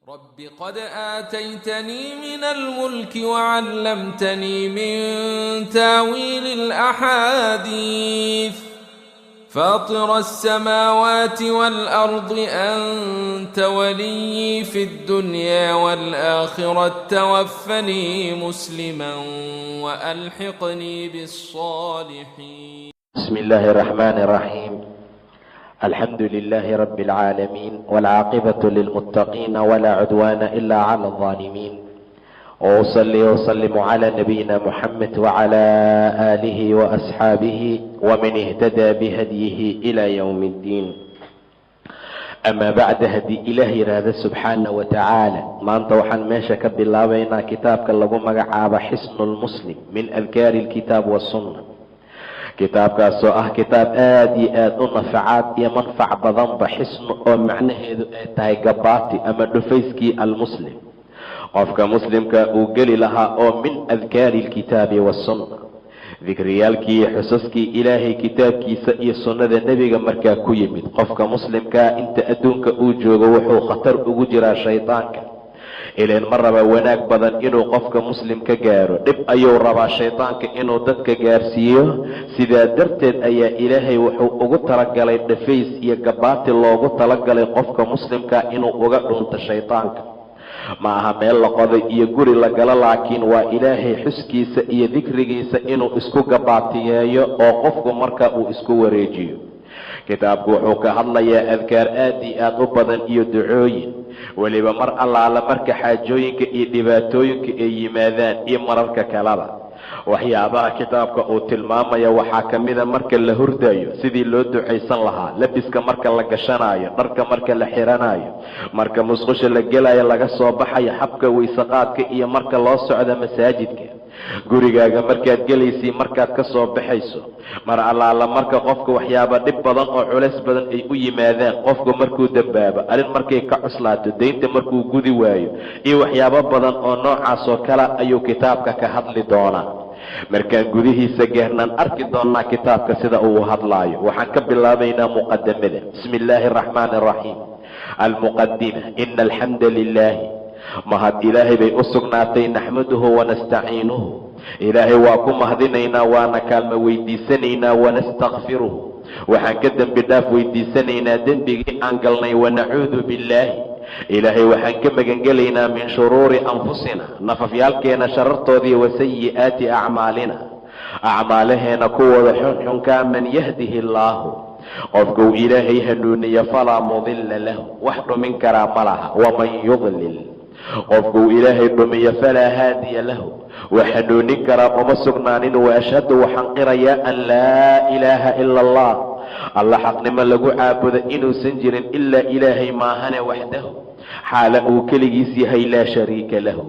رب قد آتيتني من الملك وعلمتني من تاويل الأحاديث فاطر السماوات والأرض أنت ولي في الدنيا والآخرة توفني مسلما وألحقني بالصالحين. بسم الله الرحمن الرحيم. الحمد لله رب العالمين والعاقبة للمتقين ولا عدوان إلا على الظالمين، وأصلي وأسلم على نبينا محمد وعلى آله وأصحابه ومن اهتدى بهديه إلى يوم الدين. أما بعد، هدي إلهي هذا سبحانه وتعالى ما أنت وحن ماشك بالله بين كتابك اللهم عاب حسن المسلم من أذكار الكتاب والسنة. kitaabkaasoo ah kitaab aad iyo aad u nafacaad iyo manfac badanba, xisn oo macnaheedu ay tahay gabaati ama dhufayskii almuslim, qofka muslimka uu geli lahaa oo min adkaari alkitaabi wasunna, dikriyaalkii iyo xusaskii ilaahay kitaabkiisa iyo sunnada nebiga markaa ku yimid. qofka muslimkaa inta adduunka uu joogo wuxuu khatar ugu jiraa shaydaanka, ileen ma raba wanaag badan inuu qofka muslim ka gaaro, dhib ayuu rabaa shaydaanka inuu dadka gaarsiiyo. sidaa darteed ayaa ilaahay wuxuu ugu talagalay dhafays iyo gabaati loogu talagalay qofka muslimka inuu uga dhunto shaydaanka. ma aha meel la qoday iyo guri la galo, laakiin waa ilaahay xuskiisa iyo dikrigiisa inuu isku gabaatiyeeyo oo qofku marka uu isku wareejiyo. kitaabku wuxuu ka hadlayaa adkaar aad iyo aad u badan iyo ducooyin, weliba mar allaala marka xaajooyinka iyo dhibaatooyinka ay yimaadaan iyo mararka kaleba. waxyaabaha kitaabka uu tilmaamaya waxaa ka mida marka la hurdayo sidii loo ducaysan lahaa, labiska marka la gashanaayo, dharka marka la xiranaayo, marka musqusha la gelayo, laga soo baxayo, xabka weyseqaadka iyo marka loo socdo masaajidka, gurigaaga markaad gelaysay, markaad ka soo baxayso, mar allaala marka qofka waxyaaba dhib badan oo culays badan ay u yimaadaan, qofku markuu dambaabo, arrin markay ka cuslaato, deynta markuu gudi waayo iyo waxyaabo badan oo noocaas oo kale ayuu kitaabka ka hadli doonaa. markaan gudihiisa gaarnaan arki doonnaa kitaabka sida uu hadlaayo. waxaan ka bilaabaynaa muqadamada. bismi illaahi araxmaani araxiim. almuqadima. ina alxamda lilaahi, mahad ilaahay bay u sugnaatay, naxmaduhu wanastaciinuhu, ilaahay waa ku mahadinaynaa waana kaalmo weydiisanaynaa, wanastakfiruhu, waxaan ka dembi dhaaf weydiisanaynaa dembigii aan galnay, wanacuudu billaahi, ilaahay waxaan ka magangelaynaa min shuruuri anfusina, nafafyaalkeena sharartoodii, wasayi'aati acmaalina, acmaalaheena kuwooda xunxunkaa, man yahdihi allaahu, qofkuu ilaahay hanuuniyo, falaa mudilla lahu, wax dhumin karaa ma laha, waman yudlil, qofkuu ilaahay dhumiyo, falaa haadiya lahu, wax hanuunin karaa uma sugnaanin. wa ashhadu waxaan qirayaa an laa ilaaha ila allah, alla xaqnimo lagu caabudo inuusan jirin ilaa ilaahay maahane, waxdahu, xaala uu keligiis yahay, laa shariika lahu,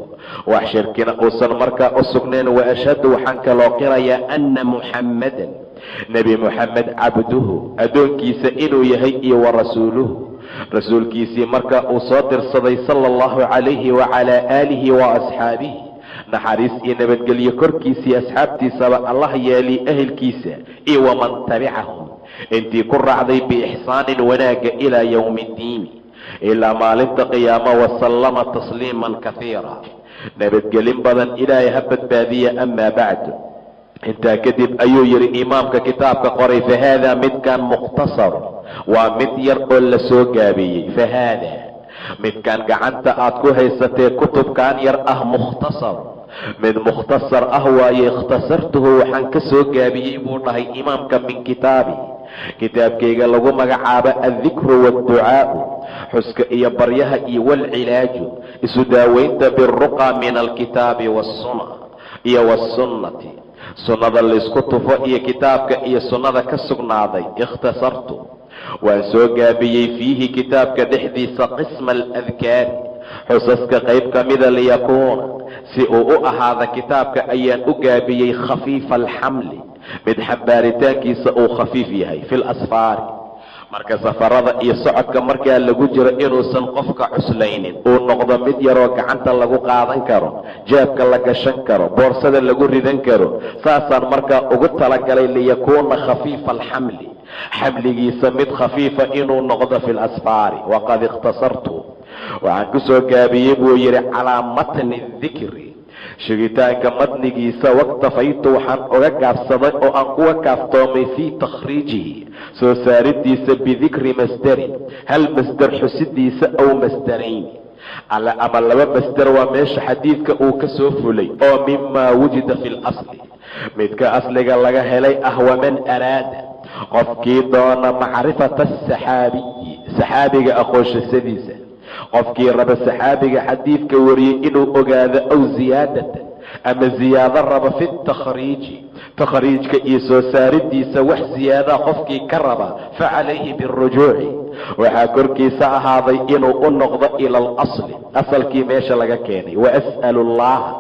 wax shirkina uusan markaa u sugnayn. wa ashhadu waxaan kaloo qirayaa anna muxammadan, nebi muxamed, cabduhu, addoonkiisa inuu yahay, iyo wa rasuuluhu, rasuulkiisii markaa uu soo dirsaday, sala allahu calayhi wacalaa aalihi wa asxaabihi, naxariis iyo nabadgelyo korkiisii asxaabtiisaba allah yeeli, ahelkiisa iyo waman tabicahum, intii ku raacday biixsaanin wanaagga ilaa yowmi ddiini, ilaa maalinta qiyaama, wasallama tasliiman kaiira, nabadgelin badan ilaahay ha badbaadiya. amaa bacdu, intaa kadib ayuu yidhi imaamka kitaabka qoray, fahaada midkan mukhtasar, waa mid yar oo la soo gaabiyey. fahaada midkan gacanta aad ku haysatee kutubkan yar ah, mukhtasar, mid mukhtasar ah waaye. ikhtasartuhu waxaan ka soo gaabiyey buu dhahay imaamka min kitaabi, kitaabkayga lagu magacaabo addikru waadducaa'u, xuska iyo baryaha iyo walcilaaju, isu daaweynta biruqa min alkitaabi waassunna iyo waasunnati, sunnada laysku tufo iyo kitaabka iyo sunnada ka sugnaaday. ikhtasartu waan soo gaabiyey fiihi kitaabka dhexdiisa qisma aladkaari, xusaska qayb ka mida, liyakuuna, si uu u ahaada kitaabka ayaan u gaabiyey, khafiifa alxamli, mid xambaaritaankiisa uu khafiif yahay, fi lasfaari, marka safarada iyo socodka markaa lagu jiro inuusan qofka cuslaynin, uu noqdo mid yaroo gacanta lagu qaadan karo, jaabka la gashan karo, boorsada lagu ridan karo. saasaan markaa ugu talagalay, liyakuuna khafiifa alxamli, xamligiisa mid khafiifa inuu noqdo, fi lasfaari. waqad ikhtasartu waxaan ku soo gaabiyey buu yidhi calaa matni dikri sheegitaanka matnigiisa, waktafaytu waxaan uga gaabsaday oo aan kuwa kaaftoomay fii takhriijihi soo saaridiisa bidikri masdarin, hal masdar xusidiisa aw masdarayn ama laba masdar, waa meesha xadiidka uu ka soo fulay, oo mimaa wujida fi lasli midka asliga laga helay ah. waman araada qofkii doona macrifata asaxaabiyi saxaabiga aqoonshasadiisa, qofkii raba saxaabiga xadiidka wariyey inuu ogaado, aw ziyaadatan ama ziyaado raba fi takhriiji takhriijka iyo soo saaridiisa wax ziyaada qofkii ka raba, facalayhi birujuuci waxaa korkiisa ahaaday inuu u noqdo ila alasli asalkii meesha laga keenay. waas'alu allaha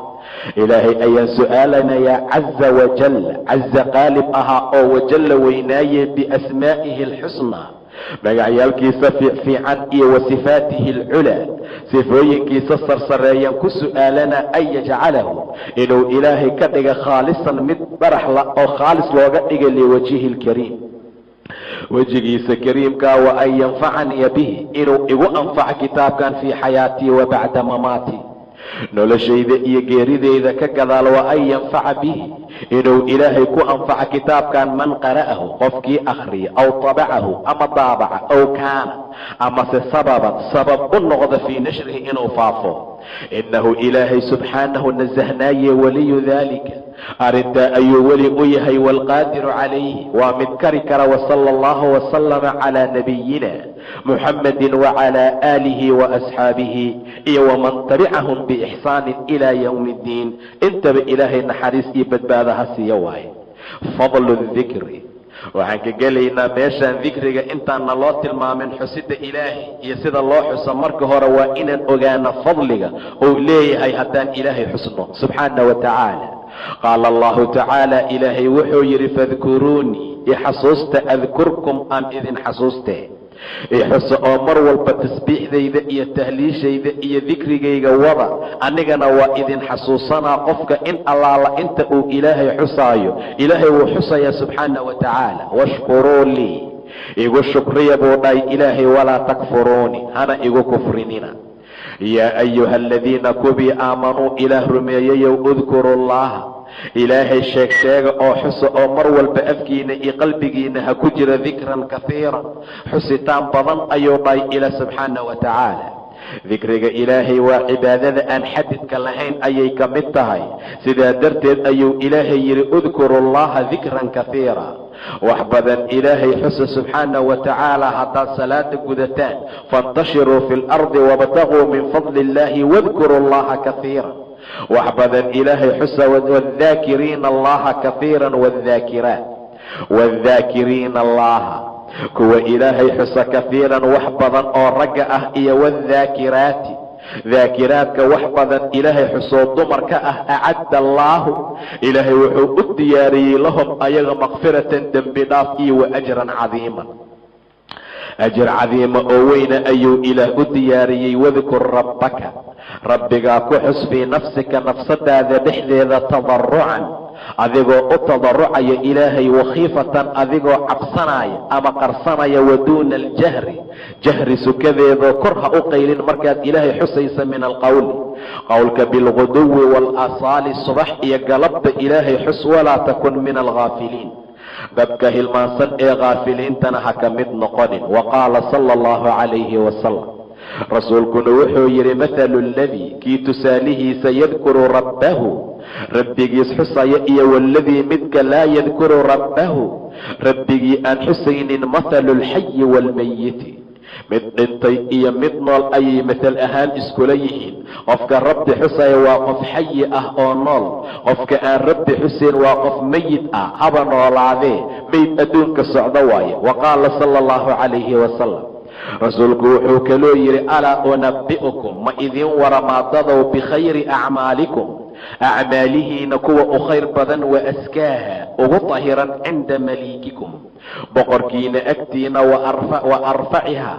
ilaahay ayaan su-aalanayaa caza wajal, caza qaalib ahaa oo wajalla weynaaye, biasmaa'ihi alxusnaa magacyaalkiisa fiican iyo wa sifaatihi alculaa sifooyinkiisa sarsareeyaan ku su'aalana an yajcalahu inuu ilaahay ka dhiga khaalisan mid baraxla oo khaalis looga dhiga liwajhihi lkariim wejigiisa kariimkaa, wa an yanfacaniya bihi inuu igu anfaco kitaabkan fii xayaatii wa bacda mamaatii noloshayda iyo geerideyda ka gadaal, wa an yanfaca bihi inuu ilaahay ku anfaco kitaabkan man qara'ahu qofkii akhriya, aw tabacahu ama daabaca, aw kaana amase sabab u noqda fii nashrihi inuu faafo. inahu ilaahay subxaanahu nasahnaaye waliyu daalika arrintaa ayuu weli u yahay, waalqaadiru calayhi waa mid kari kara. wasala allahu wasalama calaa nabiyina muxammadin wacalaa aalihi waasxaabihi iyo waman tabicahum biixsaanin ilaa yowmi ddiin. intaba ilaahay naxariis iyo badbaada ha siiya waaye. fadlu dikri waxaan ka gelaynaa meeshaan dikriga intaana loo tilmaamin xusida ilaahay iyo sida loo xuso. marka hore waa inaan ogaano fadliga uu leeyahay haddaan ilaahay xusno subxaana wa tacaala. qaala allahu tacaala ilaahay wuxuu yidhi fadkuruunii ixasuusta adkurkum aan idin xasuuste. ixusa oo mar walba tasbiixdayda iyo tahliishayda iyo dikrigayga wada, anigana waa idin xasuusanaa. qofka in allaala inta uu ilaahay xusaayo ilaahay wuu xusayaa subxaana wa tacaala. washkuruu lii igu shukriya buu dhahay ilaahay, walaa takfuruuni hana igu kufrinina. yaa ayuha aladiina kubii aamanuu ilaah rumeeyayow udkuru llaha ilaahay sheega oo xusa oo mar walba afkiina iyo qalbigiina ha ku jira dikran kaiira xusitaan badan ayuu dhahay ilaah subxaana wa tacaala. dikriga ilaahay waa cibaadada aan xadidka lahayn ayay ka mid tahay. sidaa darteed ayuu ilaahay yidhi udkuru llaha dikran kaiira, wax badan ilaahay xusa subxaana wa tacaala. haddaad salaada gudataan faintashiruu fi lardi wabtaguu min fadli illahi wadkuru llaha kaiira, wax badan ilaahay xusa. wاdhaakiriina allaha kaiira wاdhaakiriina allaha kuwa ilaahay xusa kaiiran wax badan oo ragga ah, iyo wاdhaakiraati dhaakiraadka wax badan ilaahay xusoo dumarka ah. acadda allaahu ilaahay wuxuu u diyaariyey lahum ayaga makfiratan dembi dhaaf iyo wa ajran cadiima ajir cadiima oo weyna ayuu ilaah u diyaariyey. wadkur rabbaka rabbigaa ku xus fii nafsika nafsadaada dhexdeeda tadarucan adigoo u tadarucaya ilaahay, wakhiifatan adigoo cabsanaya ama qarsanaya, waduuna aljahri jahri sukadeedoo kor ha u qaylin markaad ilaahay xusaysa min alqowli qowlka bilguduwi waalasaali subax iyo galabba ilaahay xus. walaa takun min alghaafiliin dadka hilmaansan ee ghaafiliintana ha ka mid noqonin. wa qaala sala allahu calayhi wasalam rasuulkuna wuxuu yidhi mathalu aladii kii tusaalihiisa yadkuru rabbahu rabbigiis xusaya iyo waladii midka laa yadkuru rabbahu rabbigii aan xusaynin mathalu alxayi waalmayiti mid dhintay iyo mid nool ayay mathal ahaan iskula yihiin. qofka rabbi xusaya waa qof xayi ah oo nool, qofka aan rabbi xusayn waa qof mayid ah haba noolaadee mayd adduunka socdo waaye. wa qaala sala allahu calayhi wasalam rasuulku wuxuu kaloo yidhi alaa unabbi'ukum ma idin waramaadadow bikhayri acmaalikum acmaalihiina kuwa u khayr badan wa askaaha ugu tahiran cinda maliikikum boqorkiina agtiina wa arfaciha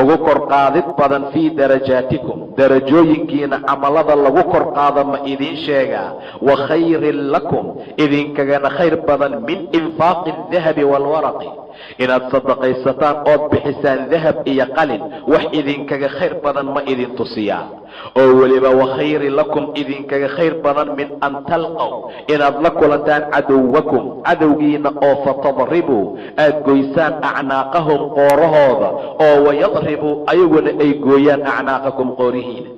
ugu korqaadid badan fii darajaatikum darajooyinkiina camalada lagu korqaado ma idiin sheegaa wa khayrin lakum idinkagana khayr badan min infaaqi aldahabi waalwaraqi inaad sadaqaysataan ood bixisaan dahab iyo qalin wax idinkaga khayr badan ma idin tusiyaa oo weliba wa khayrin lakum idinkaga khayr badan min an talqow inaad la kulantaan cadowakum cadowgiina oo fatadribuu aad goysaan acnaaqahum qoorahooda oo wayadribuu ayaguna ay gooyaan acnaaqakum qoorihiina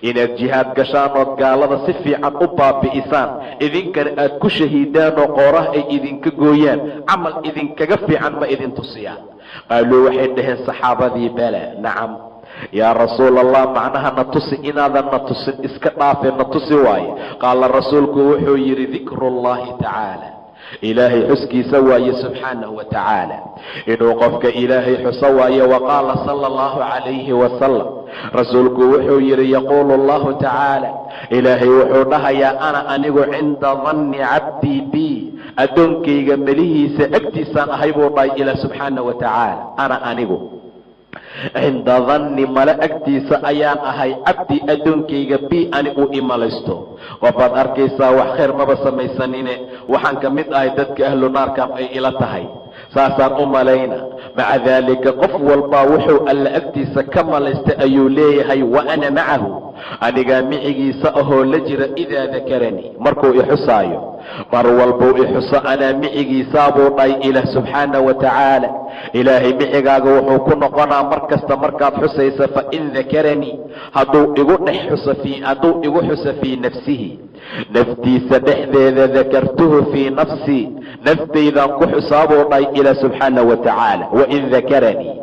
inaad jihaad gashaan ood gaalada si fiican u baabi'isaan idinkana aad ku shahiidaan oo qooraha ay idinka gooyaan camal idinkaga fiican ma idin tusiyaa qaaluu waxay dhaheen saxaabadii bala nacam yaa rasuul allah macnaha na tusi inaadan na tusin iska dhaafe na tusi waaye qaala rasuulku wuxuu yidhi dikru llahi tacaala ilaahay xuskiisa waaye subxaanahu wa tacaala inuu qofka ilaahay xuso waaye wa qaala sala allahu calayhi wasalam rasuulku wuxuu yidhi yaquulu allahu tacaala ilaahay wuxuu dhahayaa ana anigu cinda danni cabdii bi addoonkayga melihiisa agtiisaan ahay buu dhahay ilaa subxaanahu wa tacaala ana anigu cinda danni male agtiisa ayaan ahay cabdi addoonkayga bi ani uu imalaysto wabaad arkaysaa wax khayr maba samaysanine waxaan ka mid ahay dadka ahlu naarkan ay ila tahay saasaan u malayna maca daalika qof walbaa wuxuu alla agtiisa ka malaystay ayuu leeyahay wa ana macahu anigaa micigiisa ahoo la jira idaa dakaranii markuu ixusaayo mar walbuu ixuso anaa micigiisaabuu dhahay ilaah subxaanahu wa tacaala ilaahay micigaaga wuxuu ku noqonaa mar kasta markaad xusaysa fain dakaranii hadduu igu xuso fii nafsihi naftiisa dhexdeeda dakartuhu fii nafsii naftaydaan ku xusaabuu dhahay ilaah subxaanahu wa tacaala wain dakaranii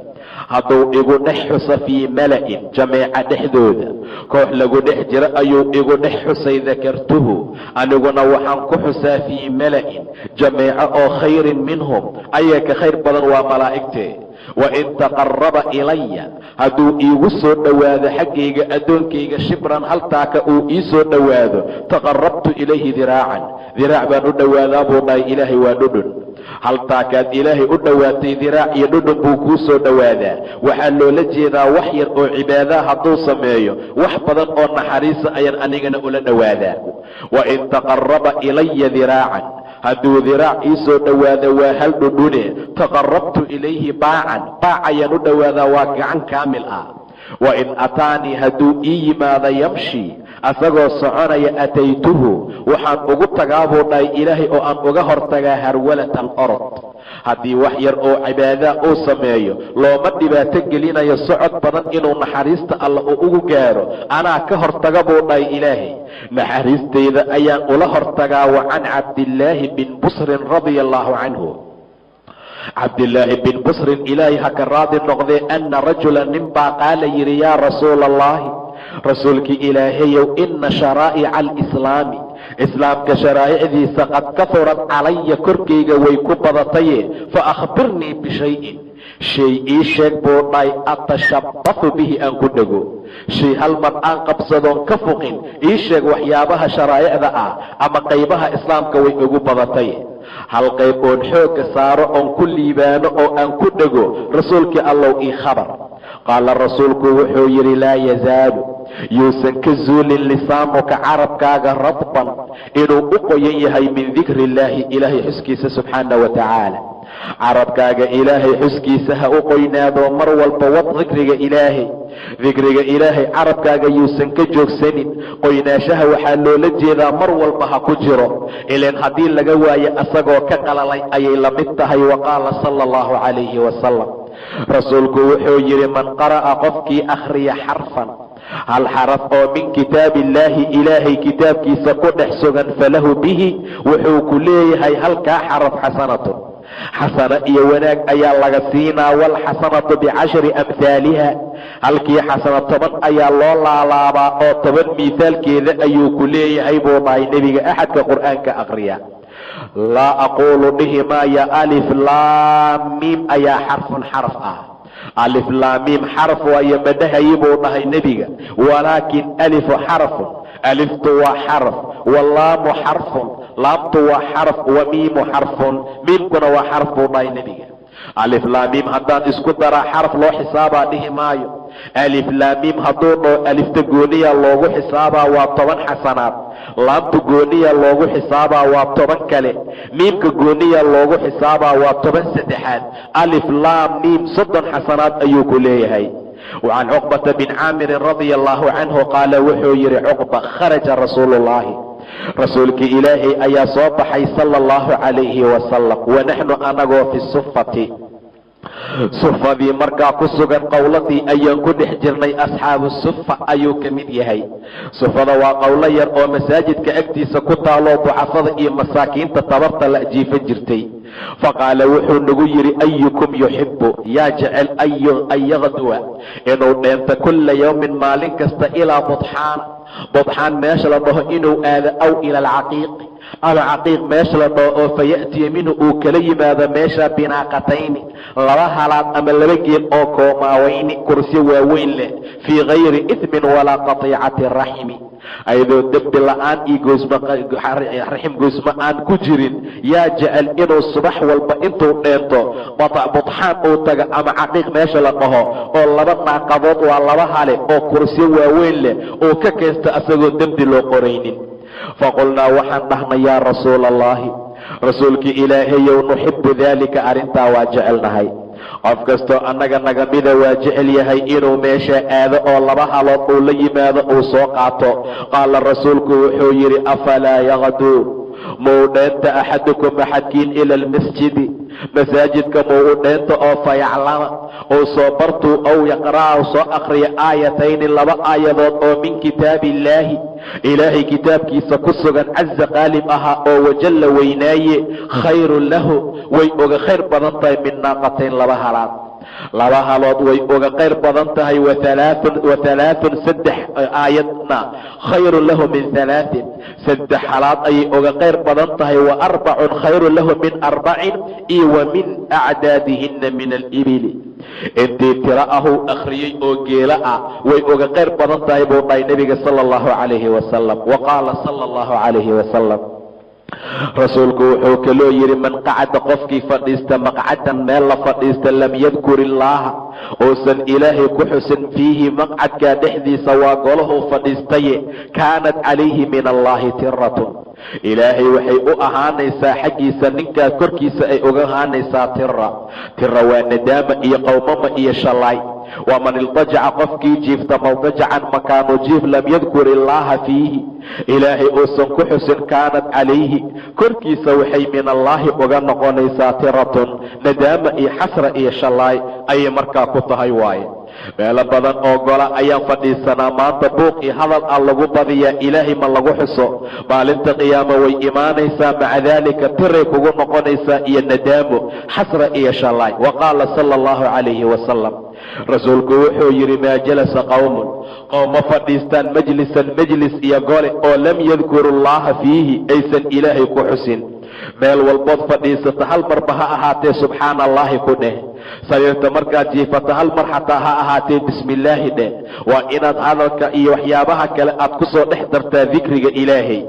hadduu igu dhex xuso fii mala'in jameeca dhexdooda koox lagu dhex jiro ayuu igu dhex xusay dakartuhu aniguna waxaan ku xusaa fii mala'in jameeco oo khayrin minhum ayaga ka khayr badan waa malaa'igtee wain taqaraba ilaya hadduu iigu soo dhowaado xaggayga addoonkayga shibran haltaaka uu ii soo dhowaado taqarabtu ilayhi diraacan diraac baan u dhowaadaa buu dhahay ilaahay waa dhudhun haltaakaad ilaahay u dhowaatay diraac iyo dhudhun buu kuu soo dhowaadaa waxaa loola jeedaa wax yar oo cibaadaa hadduu sameeyo wax badan oo naxariisa ayaan anigana ula dhowaadaa wain taqaraba ilaya diraacan hadduu diraac ii soo dhowaado waa hal dhudhune taqarabtu ilayhi baacan baac ayaan u dhowaadaa waa gacan kaamil ah wain ataanii hadduu ii yimaado yamshi asagoo soconaya ataytuhu waxaan ugu tagaa buu dhahay ilaahay oo aan uga hortagaa harwalatan orod haddii wax yar oo cibaadaa uu sameeyo looma dhibaato gelinayo socod badan inuu naxariista alla uu ugu gaaro anaa ka hortaga buu dhahay ilaahay naxariistayda ayaan ula hortagaa wa can cabdillaahi bin busrin radia allahu canhu cabdillaahi bin busrin ilaahay ha ka raadi noqdee ana rajula nin baa qaala yidhi yaa rasuula allahi rasuulkii ilaahayow ina sharaa'ica alislaami islaamka sharaa'icdiisa qad kahurat calaya korkayga way ku badataye fa akhbirnii bishayin shay ii sheeg buu dhahay atashabbahu bihi aan ku dhego shay hal mar aan qabsadoon ka foqin ii sheeg waxyaabaha sharaa'icda ah ama qaybaha islaamka way ugu badatay hal qayb oon xoogga saaro oon ku liibaano oo aan ku dhego rasuulkii allow ii khabar qaala rasuulku wuxuu yidhi laa yazaalu yuusan ka zuulin lisaanuka carabkaaga radban inuu u qoyan yahay min dikri illaahi ilaahay xuskiisa subxaanahu wa tacaala carabkaaga ilaahay xuskiisa ha u qoynaado mar walba wad dikriga ilaahay carabkaaga yuusan ka joogsanin qoynaanshaha waxaa loola jeedaa mar walba ha ku jiro ileen haddii laga waayo asagoo ka qalalay ayay la mid tahay wa qaala sala allahu calayhi wasalam rasuulku wuxuu yidhi man qara'a qofkii akhriya xarfan hal xaraf oo min kitaabillaahi ilaahay kitaabkiisa ku dhex sugan falahu bihi wuxuu ku leeyahay halkaa xaraf xasanatun xasano iyo wanaag ayaa laga siinaa walxasanatu bicashri amhaaliha halkii xasano 10 ayaa loo laalaabaa oo 10 miisaalkeeda ayuu ku leeyahay buu dhahay nebiga axadka qur'aanka akhriya laa aquulu dhihi maaya alif laam miim ayaa xarfun xaraf ah alif laam miim xaraf waaye madhahayi buu dhahay nebiga, walaakin alifu xarfun, aliftu waa xaraf, walaamu xarfun, laamtu waa xaraf, wa miimu xarfun, miimkuna waa xaraf buu dhahay nebiga. alif laam miim haddaan isku daraa xaraf loo xisaabaa dhihi maayo. alif laam miim hadduu dhao alifta gooniya loogu xisaabaa waa 10 xasanaad, laamta gooniya loogu xisaabaa waa 10 kale, miimka gooniya loogu xisaabaa waa 10 saddexaad. alif laam miim 30 xasanaad ayuu ku leeyahay. وعن عقبة بن عامر رضي الله عنه قال wuxuu yihi عقبة خرج رسول الله rasuulki ilaahay ayaa soo baxay sala allahu calayhi wasalam, wanaxnu anagoo fi sufati, sufadii markaa ku sugan qowladii ayaan ku dhex jirnay. asxaabu sufa ayuu ka mid yahay. sufada waa qowlo yar oo masaajidka agtiisa ku taaloo ducafada iyo masaakiinta tabarta la jiifan jirtay. faqaala wuxuu nagu yidhi ayukum yuxibu, yaa jecel an yaqduwa inuu dheento kulla yawmin maalin kasta ilaa budxaan meesha la dhaho inuu aado, aw ila alcaqiiq meesha la dhaho oo faya'tiya minhu uu kala yimaado meesha binaaqatayni, 2 halaad ama 2 geel oo koomaawayni, kursyo waaweyn leh, fii gayri ismin walaa qatiicati raximi, ayadoo dembi la'aan iyo raxim goysma aan ku jirin. yaa jecel inuu subax walba intuu dheento budxaan uu taga ama caqiiq meesha la dhaho oo 2 naaqadood waa 2 hale oo kursyo waaweyn leh oo ka keensta asagoo dembi loo qoraynin. faqulnaa waxaan dhahnay yaa rasuula allahi, rasuulkii ilaahayow nuxibu daalika, arrintaa waa jecelnahay. qof kastoo annaga nagamida waa jecel yahay inuu meesha aado oo 2 halood uu la yimaado uu soo qaato. qaala rasuulku wuxuu yidhi afalaa yaqduu, mau dheenta axadukum axadkiin ila almasjidi, masaajidka mau u dheento oo fayaclama uu soo bartuu ow yaqra'a u soo aqriya aayatayni 2 aayadood oo min kitaabi illaahi, ilaahay kitaabkiisa ku sugan, caza qaalib ahaa oo wajalla weynaaye, khayrun lahu way oga khayr badan tahay min naaqatayn 2 halaad. 2 halood way oga khayr badan tahay, wa 3 aayadna khayrun lahu min 3 3 halaad ayay oga khayr badan tahay, wa 4 khayrun lahu min 4 iyo wa min acdaadihina min alibili, intii tira ahuu akhriyey oo geela ah way oga khayr badan tahay buu dhahay nebiga sala allahu calayhi wasalam. wa qaala sala allahu calayhi wasalam, rasuulku wuxuu kaloo yidhi man qacada qofkii fadhiista maqcadan meel la fadhiista, lam yadkur illaaha uusan ilaahay ku xusin fiihi maqcadkaa dhexdiisa, waa golahuu fadhiistaye, kaanat calayhi min allaahi tiratun, ilaahay waxay u ahaanaysaa xaggiisa ninkaa korkiisa ay uga ahaanaysaa tira waa nadaama iyo qowmama iyo shalaay. waman iltajaca qofkii jiifta maltajacan makaanu jiif, lam yadkur illaaha fiihi ilaahay uusan ku xusin, kaanat calayhi korkiisa waxay min allaahi uga noqonaysaa tiratun, nadaama iyo xasra iyo shalaay ayay markaa ku tahay waaye. meelo badan oo gola ayaan fadhiisanaa maanta, buuq iyo hadal aan lagu badiyaa, ilaahay ma lagu xuso. maalinta qiyaama way imaanaysaa, maca daalika tiray kugu noqonaysaa iyo nadaamo, xasra iyo shalaay. wa qaala sala allahu calayhi wasalam, rasuulku wuxuu yidhi maa jalasa qowmun, qowma fadhiistaan majlisan majlis iyo gole oo lam yadkuru llaha fiihi aysan ilaahay ku xusin. meel walbood fadhiisata hal marba ha ahaatee subxaana allaahi ku dheh, sariirta markaad jiifata hal mar xataa ha ahaatee bismi illaahi dheh. waa inaad hadalka iyo waxyaabaha kale aad ku soo dhex dartaa dikriga ilaahay.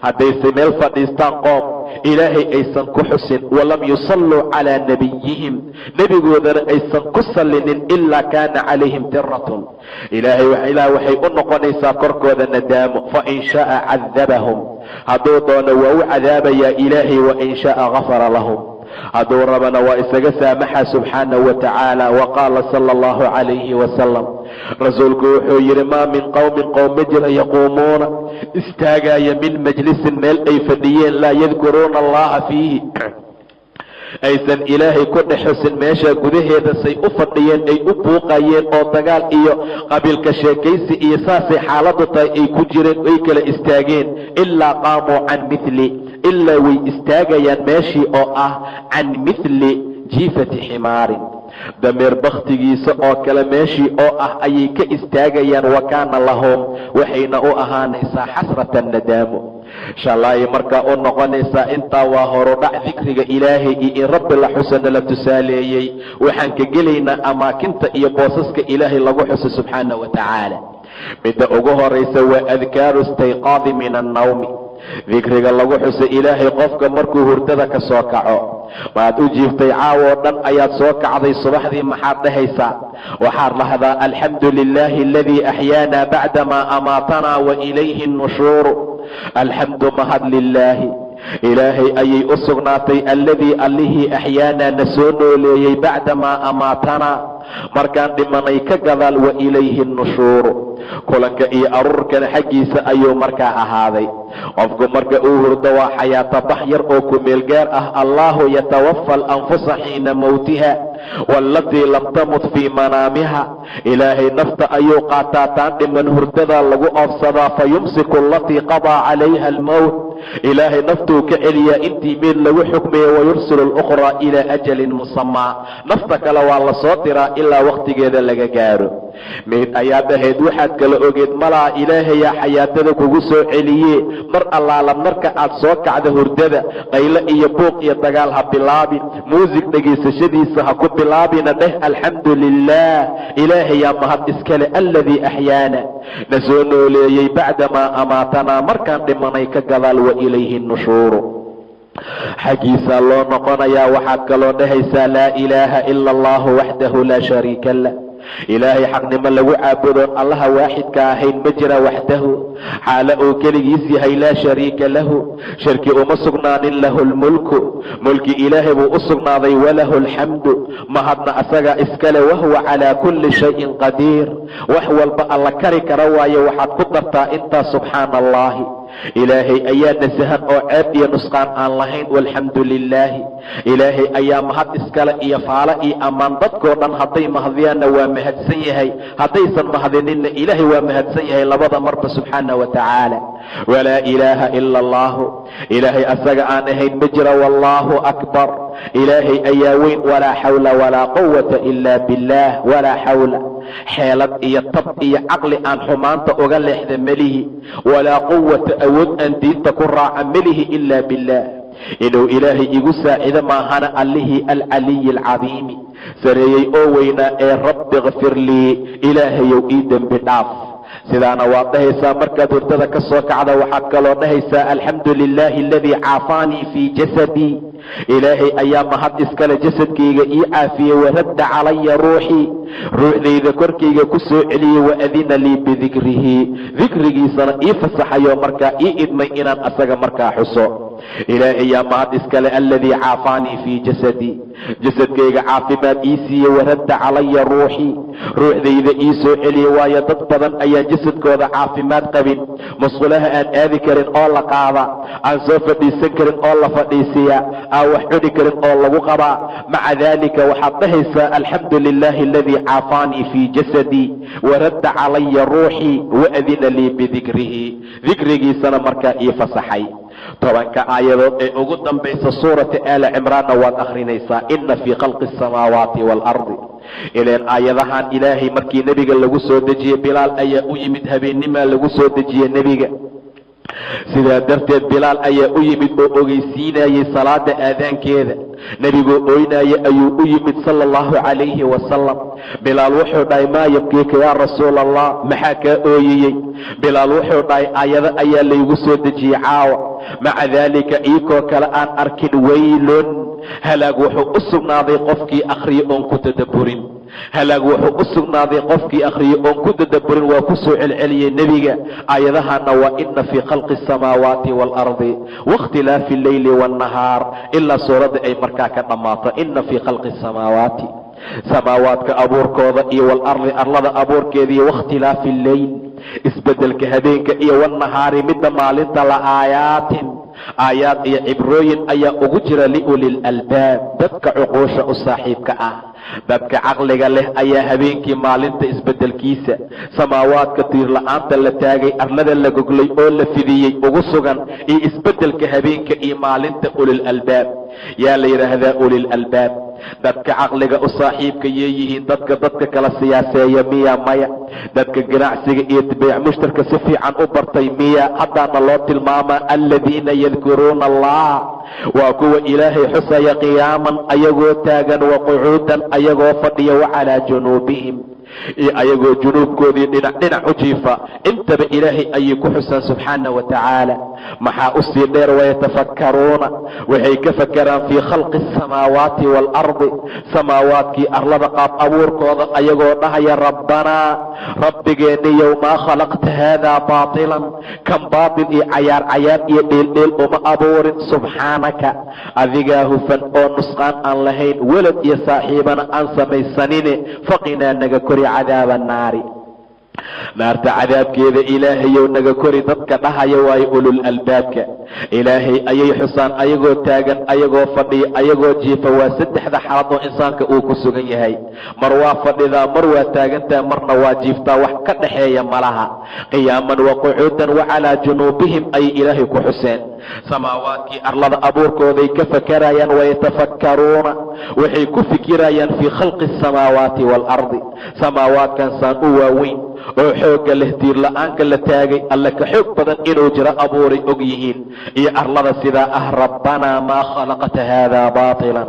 haddayse meel fadhiistaan qoom ilaahay aysan ku xusin, walam yusalluu calaa nabiyihim, nebigoodana aysan ku sallinin, ilaa kaana calayhim tiratun, ilaah waxay u noqonaysaa korkooda nadaamo. fain shaaa cadabahum, hadduu doono waa u cadaabayaa ilaahay, wain shaaa gafara lahum, hadduu rabana waa isaga saamaxa subxaanahu wa tacaala. wa qaala sala allahu calayhi wasalam, rasuulku wuxuu yidhi maa min qowmin qowm ma jira yaquumuuna istaagaaya min majlisin meel ay fadhiyeen, laa yadkuruuna allaha fiihi aysan ilaahay ku dhex xusin, meesha gudaheeda say u fadhiyeen ay u buuqayeen oo dagaal iyo qabiilka sheekaysi iyo saasay xaaladdu tahay ay ku jireen, ay kala istaageen, ilaa qaamuu can mili, ilaa way istaagayaan meeshii oo ah can mili jiifati ximaarin, dameer bakhtigiisa oo kale meeshii oo ah ayay ka istaagayaan. wa kaana lahum waxayna u ahaanaysaa xasratan nadaamo, shalaayi markaa u noqonaysaa. intaa waa horudhac dikriga ilaahay iyo in rabbi la xusana la tusaaleeyey. waxaan ka gelaynaa amaakinta iyo boosaska ilaahay lagu xuso subxaana wa tacaala. midda ugu horaysa waa adkaaru istayqaadi min annawmi, dikriga lagu xuso ilaahay qofka markuu hurdada ka soo kaco. maad u jiiftay caawoo dhan ayaad soo kacday, subaxdii maxaad dhahaysaa? waxaad dhahdaa alxamdu lilaahi aladii axyaanaa bacdamaa amaatanaa wa ilayhi nnushuuru. alxamdu mahad lilaahi, ilaahay ayay u sugnaatay alladii allihii axyaanaa na soo nooleeyey bacdamaa amaatanaa, markaan dhimanay ka gadaal, wa ilayhi nnushuuru, kulanka iyo aruurkana xaggiisa ayuu markaa ahaaday. qofku marka uu hurdo waa xayaato bax yar oo ku meel gaar ah. allahu yatawafa alanfusa xiina mowtiha waalatii lam tamut fii manaamiha, ilaahay nafta ayuu qaataa taan dhiman hurdada lagu oofsadaa. fa yumsiku alatii qadaa calayha almowt, ilaahay naftuu ka celiyaa intii meel lagu xukmaya. wayursilu اlukhraa ilaa ajalin musamaa, nafta kale waa la soo diraa ilaa wakhtigeeda laga gaaro. mid ayaad ahayd waxaad kala ogeed malaa ilaahayaa xayaatada kugu soo celiye. mar allaala marka aad soo kacda hurdada, qaylo iyo buuq iyo dagaal ha bilaabin, muusig dhegaysashadiisa ha ku bilaabina. dheh alxamdu lilah, ilaahayaa mahad iskale, alladii axyaana na soo nooleeyey bacdamaa amaatanaa, markaan dhimanay ka gadaal, wa ilayhi nnushuuru, xaggiisaa loo noqonayaa. waxaad kaloo dhahaysaa laa ilaaha ila allahu waxdahu laa shariika lah, ilaahay xaqnimo lagu caabudoon allaha waaxidka ahayn ma jira, waxdahu xaalo uu keligiis yahay, laa shariika lahu, shirki uma sugnaanin, lahu lmulku, mulki ilaahay buu u sugnaaday, walahu alxamdu, mahadna asagaa iskale, wahuwa calaa kulli shayin qadiir, wax walba alla kari kara waayo. waxaad ku dartaa intaa subxaana allahi, ilaahay ayaa nasahan oo ceeb iyo nusqaan aan lahayn. walxamdu lilaahi, ilaahay ayaa mahad iskale iyo faalo iyo ammaan. dadkoo dhan hadday mahdiyaanna waa mahadsan yahay, haddaysan mahdininna ilaahay waa mahadsan yahay, labada marba subxaana wa tacaala. walaa ilaaha ila allahu, ilaahay asaga aan ahayn ma jira, wallaahu akbar, ilaahay ayaa weyn. walaa xawla walaa quwata ila billaah, walaa xawla, xeelad iyo tab iyo caqli aan xumaanta uga leexda melihi, walaa quwata, awood aan diinta ku raaca melihi, ila billaah, inuu ilaahay igu saacido maahana. allihii alcaliyi alcadiimi, sareeyey oo weynaa. ee rabbi kfir lii, ilaahayow ii dembi dhaaf. sidaana waad dhahaysaa markaad hurdada ka soo kacda. waxaad kaloo dhahaysaa alxamdu lilaahi aladii caafaanii fii jasadii, ilaahay ayaa mahad iskale, jasadkayga ii caafiyey. waradda calaya ruuxii, ruuxdayda korkayga ku soo celiyey. waadina lii bidikrihi, dikrigiisana ii fasaxayo markaa ii idmay inaan asaga markaa xuso. ilaahay ayaa mahad iskale, alladii caafaanii fii jasadii, jasadkayga caafimaad ii siiyey. waradda calaya ruuxii, ruuxdayda ii soo celiyey. waayo dad badan ayaan jasadkooda caafimaad qabin, musqulaha aan aadi karin oo la qaada, aan soo fadhiisan karin oo la fadhiisiyaa, aan wax cuni karin oo lagu qabaa. maca daalika waxaad dhahaysaa alxamdu lilaahi aladii caafaanii fii jasadii, waradda calaya ruuxii, waadina lii bidikrihi, dikrigiisana markaa ii fasaxay. 10 aayadood ee ugu dambaysa suurata aali cimraanna waad akhrinaysaa. ina fii khalqi asamaawaati waalardi, ileen aayadahan ilaahay markii nebiga lagu soo dejiyey, bilaal ayaa u yimid, habeennimaa lagu soo dejiyey nebiga. sidaa darteed bilaal ayaa u yimid oo ogeysiinayay salaada aadaankeeda. nebigoo ooynaya ayuu u yimid sala allahu calayhi wasalam. bilaal wuxuu dhahay maa yabkiika yaa rasuula allah, maxaa kaa ooyiyey? bilaal wuxuu dhahay aayado ayaa laygu soo dejiyey caawa, maca daalika iikoo kale aan arkin. weylun, halaag wuxuu u sugnaaday qofkii akhriya oon ku tadabburin, halaag wuxuu u sugnaaday qofkii akhriya oon ku tadabburin. waa ku soo celceliyey nebiga. aayadahana waa ina fii khalqi asamaawaati waalardi waاkhtilaafi alleyli waannahaar, ilaa suuradda ay markaa ka dhammaato. ina fii khalqi asamaawaati, samaawaadka abuurkooda iyo waalardi, arlada abuurkeeda, iyo waاkhtilaafi alleyl, isbedelka habeenka, iyo wannahaari, midda maalinta, la aayaatin, aayaad iyo cibrooyin ayaa ugu jira liuli lalbaab, dadka cuquusha u saaxiibka ah, dadka caqliga leh ayaa habeenkii maalinta isbedelkiisa, samaawaadka tiirla-aanta la taagay, arlada la goglay oo la fidiyey ugu sugan, iyo isbedelka habeenka iyo maalinta ulil albaab. yaa la yidhaahdaa ulil albaab, dadka caqliga u saaxiibka yeeyihiin dadka kala siyaaseeya miya? maya. dadka ganacsiga iyo bayc mushtarka si fiican u bartay miya? haddaana loo tilmaamaa aladiina yadkuruuna allah, waa kuwa ilaahay xusaya qiyaaman ayagoo taagan, wa qucuudan ayagoo fadhiya, wa calaa junuubihim iyo ayagoo junuubkoodii dhinac u jiifa. intaba ilaahay ayay ku xusaan subxaana wa tacaala. maxaa u sii dheer, wayatafakkaruuna waxay ka fakeraan fii khalqi asamaawaati waalardi, samaawaadkii arlada qaab abuurkooda ayagoo dhahaya rabbanaa rabbigeenniyow maa khalaqta haadaa baatilan, kan baatil iyo cayaar iyo dheeldheel uma abuurin, subxaanaka adigaa hufan oo nusqaan aan lahayn, welad iyo saaxiibana aan samaysanine, faqinaa naga kori cadaaba annaari, naarta cadaabkeeda ilaahayow naga kori. dadka dhahaya waayo ulul albaabka. ilaahay ayay xusaan ayagoo taagan, ayagoo fadhiya, ayagoo jiifa. waa saddexda xaalad oo insaanka uu ku sugan yahay. mar waa fadhidaa, mar waa taagantaa, marna waa jiiftaa. wax ka dhaxeeya malaha. qiyaaman wa qucuudan wa calaa junuubihim ayay ilaahay ku xuseen. samaawaadkii arlada abuurkooday ka fakarayaan, wayatafakkaruuna waxay ku fikirayaan fii khalqi asamaawaati waalardi, samaawaadkan saan u waaweyn oo xoogga leh, tiir la-aanka la taagay, alle ka xoog badan inuu jiro abuuray og yihiin, iyo arlada sidaa ah. rabbanaa maa khalaqta haadaa baatilan,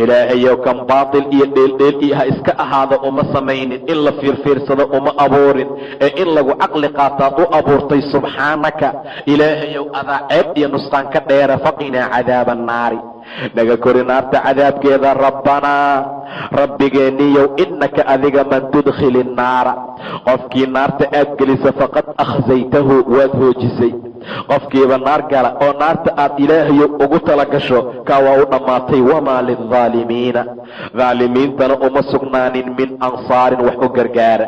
ilaahayow kan baatil iyo dheeldheel iyo ha iska ahaada uma samaynin, in la fiirfiirsado uma abuurin, ee in lagu caqli qaataad u abuurtay. subxaanaka ilaahayow adaa ceeb iyo nusqaan ka dheera, faqinaa cadaaba annaari naga kori naarta cadaabkeeda. rabbanaa rabbigeenniyow innaka adiga man tudkhili innaara, qofkii naarta aad gelisa faqad akhsaytahu waad hoojisay. qofkiiba naar gala oo naarta aad ilaahayow ugu tala gasho, kaa waa u dhammaatay. wamaa lilظaalimiina, dhaalimiintana uma sugnaanin min ansaarin wax u gargaara.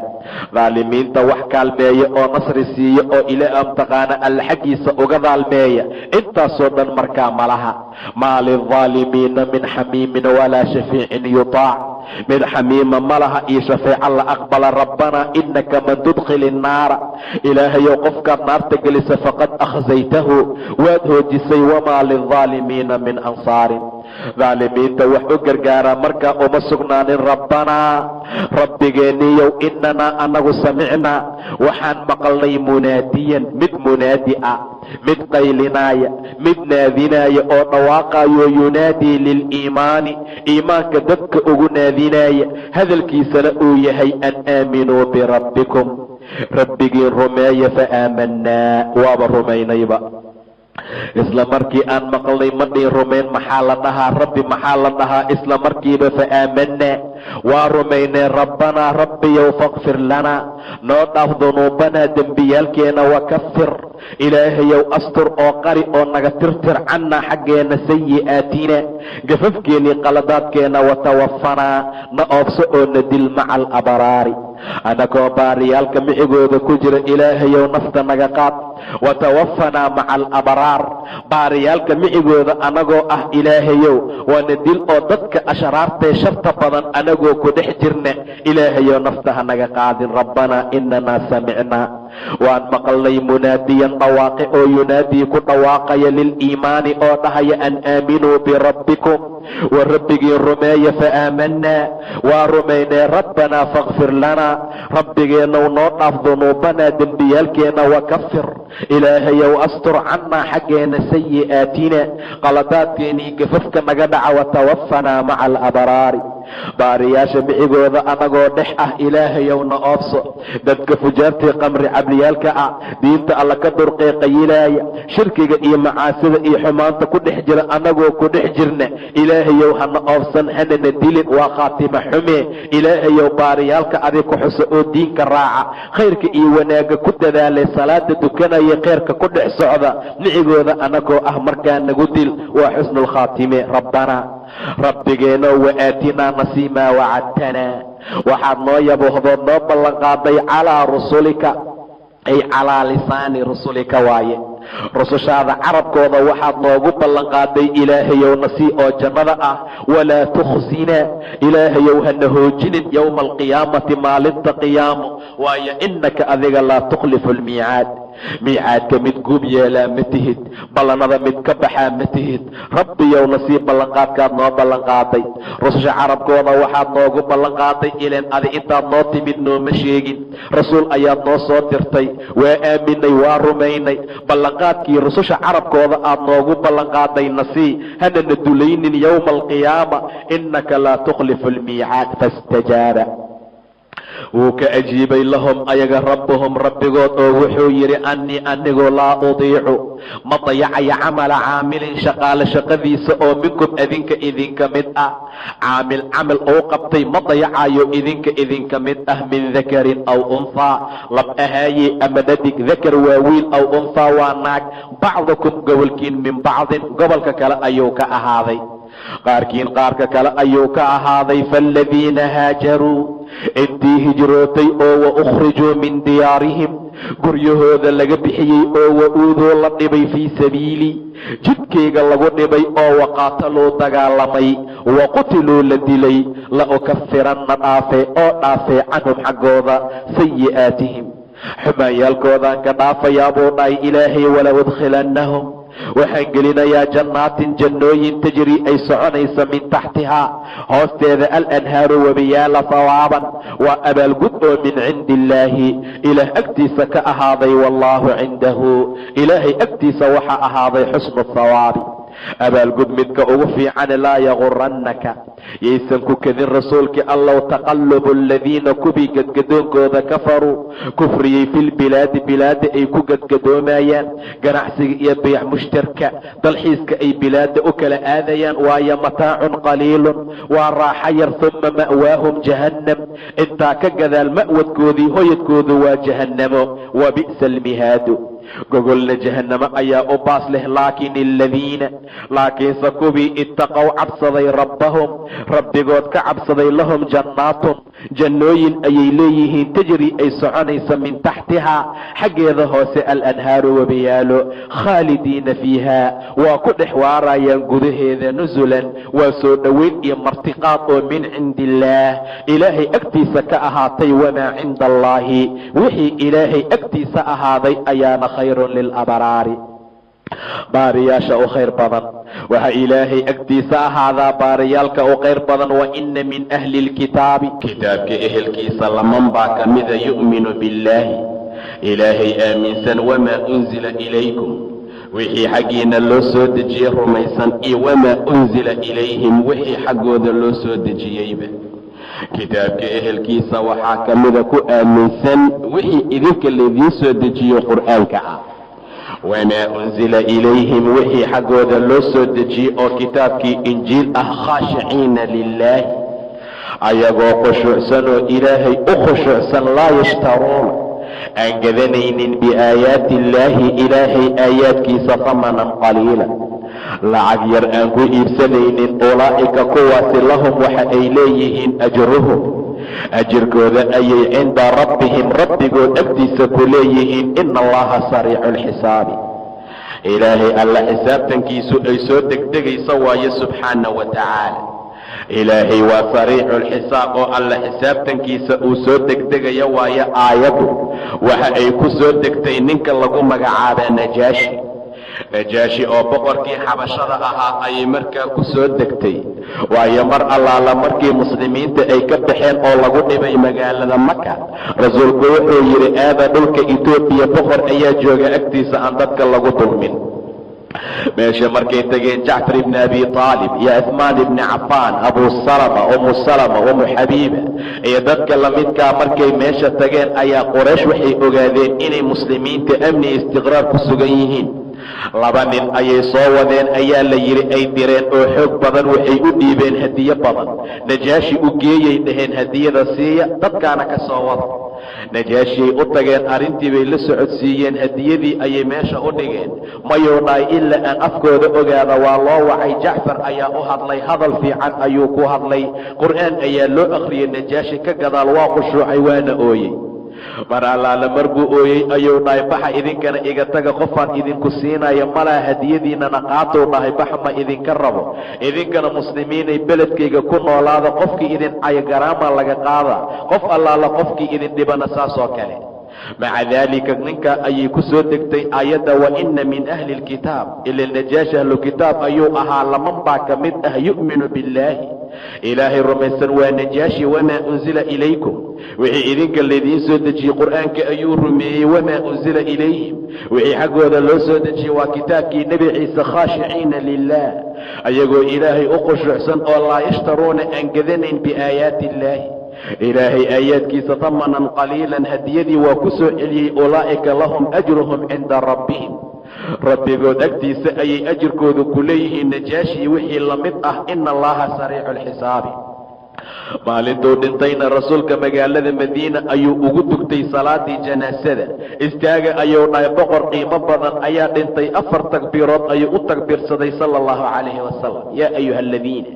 dhaalimiinta wax kaalmeeya oo nasri siiya oo ilaa mtaqaana alla xaggiisa uga daalmeeya, intaasoo dhan markaa malaha. maa lilظaalimiina min xamiimin walaa shafiicin yutaac, mid xamiima malaha iyo shafeeca la aqbala. rabbanaa innaka man tudkhili innaara, ilaahayow qofkaad naarta gelisa faqad akhsaytahu waad hoojisay. wamaa lilظaalimiina min ansaarin, dhaalimiinta wax u gargaaraa markaa uma sugnaanin. rabbanaa rabbigeenniyow inanaa anagu samicnaa waxaan maqalnay munaadiyan, mid munaadi ah, mid qaylinaaya, mid naadinaaya oo dhawaaqayo, yunaadii liliimaani, iimaanka dadka ugu naadinaaya, hadalkiisana uu yahay an aaminuu birabbikum, rabbigiin rumeeya. fa aamanaa waaba rumaynayba. isla markii aan maqalnay ma dhihin rumayn maxaa la dhahaa, rabbi maxaa la dhahaa? isla markiiba fa aamanaa waa rumaynay. rabbanaa rabbiyow faqfir lanaa, noo dhaaf dunuubanaa dembiyaalkeena, wakafir ilaahayow astur oo qari oo naga tirtir cannaa xaggeena sayi'aatina gafafkeennii qaladaadkeena, watawafanaa na oobso oo na dil maca alabraari, anagoo baariyaalka micigooda ku jira. ilaahayow nafta naga qaad. watawafanaa maca alabraar, baariyaalka micigooda anagoo ah ilaahayow waana dil oo dadka ashraartee sharta badan anagoo ku dhex jirna, ilaahayow nafta ha naga qaadin. rabbanaa inanaa samicnaa waan maqalnay munaadiyan dhawaaqe oo yunaadii ku dhawaaqaya liliimaani oo dhahaya an aaminuu birabbikum, wa rabbigii rumeeya. fa aamanaa waa rumaynay. rabbanaa faqfir lanaa, rabbigeenow noo dhaaf dunuubanaa dembiyaalkeena, wakafir ilaahayow astur cannaa xaggeena sayi'aatina qaladaadkeenii gafafka naga dhaca, watawafanaa maca alabraari, baariyaasha micigooda anagoo dhex ah ilaahayow na oobso. dadka fujaartii qamri cabliyaalka ah, diinta alla ka dhurqee qayilaaya, shirkiga iyo macaasida iyo xumaanta ku dhex jira anagoo ku dhex jirna, ilaahayow hana oobsan, hanana dilin, waa khaatima xume. ilaahayow baariyaalka adig ku xuso oo diinka raaca, khayrka iyo wanaagga ku dadaalay, salaada dukanaya, khayrka ku dhex socda, micigooda anagoo ah markaa nagu dil, waa xusnulkhaatime. rabbanaa rabbigeenow waaatinaa nasiimaa wacadtanaa, waxaad noo yabohdood noo ballanqaaday calaa rusulika, ay calaa lisaani rusulika waaye, rusushaada carabkooda waxaad noogu ballanqaaday ilaahayow nasii oo jannada ah. walaa tukhsinaa, ilaahayow hana hoojinin yowma alqiyaamati maalinta qiyaamo, waayo innaka adiga laa tukhlifu almiicaad, miicaadka mid guub yeelaa ma tihid, ballanada mid ka baxaa ma tihid. rabbiyowna sii ballanqaadkaad noo ballanqaaday. rususha carabkooda waxaad noogu ballanqaaday, ileen adi intaad noo timid nooma sheegin. rasuul ayaad noo soo dirtay, waa aaminay, waa rumaynay. ballanqaadkii rususha carabkooda aad noogu ballanqaaday nasii, hanana dulaynin yowma alqiyaama, innaka laa tukhlifu almiicaad. fastajaaba wuu ka ajiibay lahum ayaga rabbuhum rabbigood oo wuxuu yidhi annii anigu laa udiicu ma dayacayo camala caamilin shaqaale shaqadiisa oo minkum idinka mid ah. caamil uu qabtay ma dayacayo idinka mid ah, min dakarin aw unhaa, lab ahaaye ama dhadig. dakar waa wiil, aw unhaa waa naag. bacdukum gobolkiin min bacdin gobolka kale ayuu ka ahaaday, qaarkiin qaarka kale ayuu ka ahaaday. faaladiina haajaruu intii hijrootay oo wa ukhrijuu min diyaarihim guryahooda laga bixiyey oo wa uuduu la dhibay fii sabiili jidkayga lagu dhibay oo waqaataluu dagaalamay wa qutiluu la dilay, la ukafiranna dhaafee canhum xaggooda sayi'aatihim xumaanyaalkoodaan ka dhaafayaa buu dhahay ilaahay. wala udkhilannahum waxaan gelinayaa jannaatin jannooyin tajri ay soconaysa min taxtihaa hoosteeda alanhaaru webiyaala hawaaban waa abaalgud oo min cindi illaahi ilaah agtiisa ka ahaaday. wallaahu cindahu ilaahay agtiisa waxaa ahaaday xusnu hawaabi, abaalgud midka ugu fiican. laa yagurannaka yaysan ku kadin rasuulkii allow taqallubu aladiina kubii gadgadoonkooda kafaruu kufriyey filbilaadi bilaada ay ku gadgadoomayaan, ganacsiga iyo bayac mushtarka dalxiiska ay bilaada u kala aadayaan. waayo mataacun qaliilun waa raaxa yar, uma ma'waahum jahannam, intaa ka gadaal ma'wadkoodii hoyadkoodu waa jahannamo. wa bi'sa almihaadu gogolna jahannamo ayaa u baas leh. laakiinse kuwii ittaqow cabsaday rabbahum rabbigood ka cabsaday, lahum jannaatun jannooyin ayay leeyihiin, tajri ay soconaysa min taxtihaa xaggeeda hoose alanhaaru webiyaalo, khaalidiina fiiha waa ku dhex waarayaan gudaheeda. nusulan waa soo dhoweyn iyo martiqaad oo min cindi illaah ilaahay agtiisa ka ahaatay. wamaa cinda allaahi wixii ilaahay agtiisa ahaaday ayaana khayrun lilabraari baariyaasha u khayr badan. waxaa ilaahay agtiisa ahaadaa baariyaalka u khayr badan. wa ina min ahli lkitaabi kitaabka ehelkiisa laman baa ka mida yu'minu billaahi ilaahay aaminsan, wamaa unzila ilaykum wixii xaggiina loo soo dejiyey rumaysan, iyo wamaa unzila ilayhim wixii xaggooda loo soo dejiyeyba. kitaabka ehelkiisa waxaa ka mida ku aaminsan wixii idinka laydiin soo dejiyo qur'aanka ah. wamaa unzila ilayhim wixii xaggooda loo soo dejiyey oo kitaabkii injiil ah, khaashiciina lilaahi ayagoo khushuucsan oo ilaahay u khushuucsan. laa yashtaruuna aan gadanaynin biaayaati illaahi ilaahay aayaadkiisa hamanan qaliila lacag yar aan ku iibsanaynin. ulaa'ika kuwaasi lahum waxa ay leeyihiin ajruhum ajirkooda ayay cinda rabbihim rabbigood agtiisa ku leeyihiin. ina allaha sariicu lxisaabi ilaahay alla xisaabtankiisu ay soo degdegaysa waayo subxaana wa tacaala. ilaahay waa sariicu lxisaab oo alla xisaabtankiisa uu soo degdegaya waayo. aayaddu waxa ay ku soo degtay ninka lagu magacaaba najaashi oo boqorkii xabashada ahaa ayay markaa ku soo degtay. waayo mar allaala markii muslimiinta ay ka baxeen oo lagu dhibay magaalada maka, rasuulku wuxuu yidhi aada dhulka etoobiya, boqor ayaa jooga agtiisa aan dadka lagu dulmin. meesha markay tageen jacfar ibni abi aalib iyo cuhmaan ibni cafaan, abu salama, umu salama, umu xabiiba iyo dadka lamidkaa markay meesha tageen ayaa quraysh waxay ogaadeen inay muslimiinta amni istiqraar ku sugan yihiin. 2 nin ayay soo wadeen ayaa la yidhi ay direen oo xoog badan, waxay u dhiibeen hadiyo badan. najaashi u geeyay dhaheen hadiyada siiya, dadkaana ka soo wada. najaashiyay u tageen, arrintii bay la socodsiiyeen, hadiyadii ayay meesha u dhigeen. mayuu dhahay ilaa aan afkooda ogaada. waa loo wacay, jacfar ayaa u hadlay, hadal fiican ayuu ku hadlay, qur'aan ayaa loo akhriyey. najaashi ka gadaal waa khushuucay waana ooyey. mar allaala markuu ooyey ayuu dhahay baxa idinkana iga taga, qofaan idinku siinaya malaa, hadiyadiinana qaatuu dhahay bax ma idinka rabo. idinkana muslimiinay beledkayga ku noolaada, qofkii idin cayogaraama laga qaada, qof allaala qofkii idin dhibana saasoo kale. maca daalika ninka ayay ku soo degtay aayadda waina min ahli lkitaab ila najaashi ahlu kitaab ayuu ahaa laman baa ka mid ah yu'minu billaahi ilaahay rumaysan waa najaashi wamaa unzila ilaykum wixii idinka laydiin soo dejiyey qur'aanka ayuu rumeeyey wamaa unzila ilayhim wixii xaggooda loo soo dejiyey waa kitaabkii nebi ciise khaashiciina lilah ayagoo ilaahay u khushuucsan oo laa yashtaruuna aan gadanayn biaayaati illaahi ilaahay aayaadkiisa tamanan qaliilan hadiyadii waa ku soo celiyey ulaa'ika lahum ajruhum cinda rabbihim rabbigood agtiisa ayay ajirkoodu ku leeyihiin najaashii wixii la mid ah ina allaha sariicu lxisaabi maalintuu dhintayna rasuulka magaalada madiina ayuu ugu tugtay salaadii janaasada istaaga ayuu dhahay boqor qiimo badan ayaa dhintay 4 takbiirood ayuu u takbiirsaday sala allahu calayhi wasalam yaa ayuha aladiina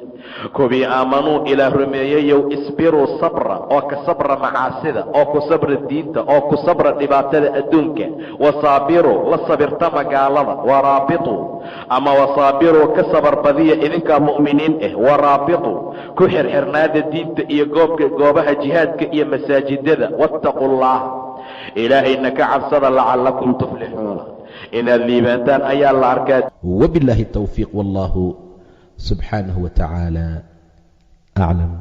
kuwii aamanuu ilaa rumeeyayow isbiruu sabra oo ka sabra macaasida oo ku sabra diinta oo ku sabra dhibaatada adduunka wasaabiruu la sabirta magaalada waraabituu ama wasaabiruu ka sabar badiya idinkaa mu'miniin ah waraabituu ku xirxirnaada diinta iyo goobaha jihaadka iyo masaajidada wattaquu llah ilaahayna ka cabsada lacallakum tuflixuuna inaad liibaantaan ayaa la arkaa. wabilaahi tawfiiq wallahu subxaanahu wa tacaala aclam.